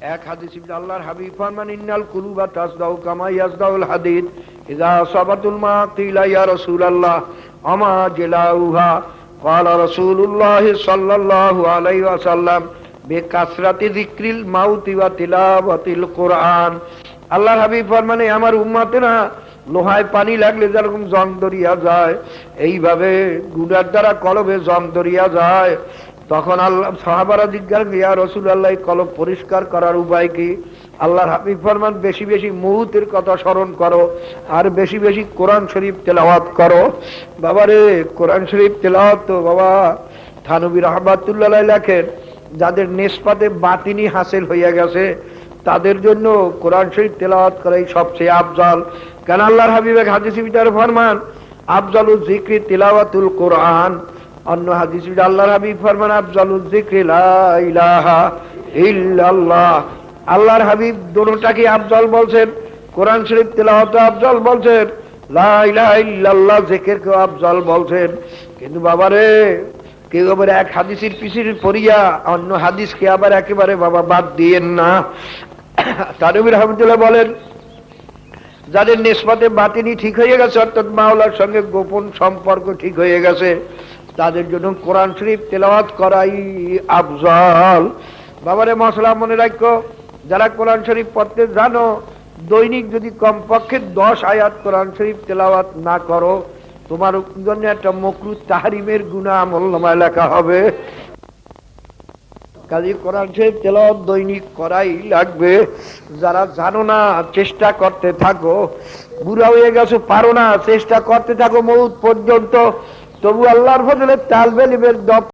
এক হাদিস আল্লাহর হাবিব ফরমান ইন্নাল কুলুবা তাসদাউ কামা ইয়াসদাউল হাদিদ ইযা সাবাতুল মা কিলা ইয়া রাসূলুল্লাহ আমা জিলাউহা ক্বালা রাসূলুল্লাহ সাল্লাল্লাহু আলাইহি ওয়াসাল্লাম বিকাসরাতি যিকরিল মাউতি ওয়া তিলাওয়াতিল কুরআন। আল্লাহর হাবিব ফরমানে আমার উম্মতেরা লোহায় পানি লাগলে যেরকম জং দরিয়া যায়, এইভাবে গুনার দ্বারা কলবে জং দরিয়া যায়। তখন আল্লাহ সাহাবারা জিজ্ঞাসা ইয়া রাসূলুল্লাহ কলব পরিষ্কার করার উপায় কি? আল্লাহর হাবিব ফরমান বেশি বেশি মউতের কথা স্মরণ করো আর বেশি বেশি কোরআন শরীফ তেলাওয়াত করো। বাবারে কোরআন শরীফ তেলাওয়াত তো বাবা থানবী রাহমাতুল্লাহ আলাইহি লেখেন যাদের নিসবতে বাতিনি হাসিল হয়ে গেছে তাদের জন্য কোরআন শরীফ তেলাওয়াত করাই সবচেয়ে আফজাল। কারণ আল্লাহর হাবিব এক হাদিসে ভিতরে ফরমান আফজালুজ যিকরি তিলাওয়াতুল কোরআন। অন্য হাদিসে আল্লাহর হাবিব ফরমান আফজালুজ যিকরি লা ইলাহা ইল্লাল্লাহ। আল্লাহর হাবিব দুটোটাকে আফজাল বলছেন, কোরআন শরীফ তেলাওয়াত আফজাল বলছেন, লা ইলাহা ইল্লাল্লাহ জিকিরকে আফজাল বলছেন। কিন্তু বাবারে কেউ আবার এক হাদিসের পিছনে পড়িয়া অন্য হাদিসকে আবার একেবারে বাবা বাদ দিয়েন না। তানবী রাহমাতুল্লাহ বলেন যাদের নিসবতে বাতিনি ঠিক হয়ে গেছে অর্থাৎ মাওলার সঙ্গে গোপন সম্পর্ক ঠিক হয়ে গেছে তাদের জন্য কোরআন শরীফ তেলাওয়াত করাই আফজাল। বাবারে মশলা মনে রাখো, যারা কোরআন শরীফ পড়তে জানো দৈনিক যদি কমপক্ষে 10 আয়াত কোরআন শরীফ তেলাওয়াত না করো তোমার জন্য একটা মাকরুহ তাহরিমের গুনাহ আমলনামায় লেখা হবে। কাজী কোরআন শরীফ তেলাওয়াত দৈনিক করাই লাগবে। যারা জানো না চেষ্টা করতে থাকো, বুড়া হয়ে গেছো পারো না চেষ্টা করতে থাকো মউত পর্যন্ত, তবু আল্লাহর ফজলে তালবে ইলমের দপ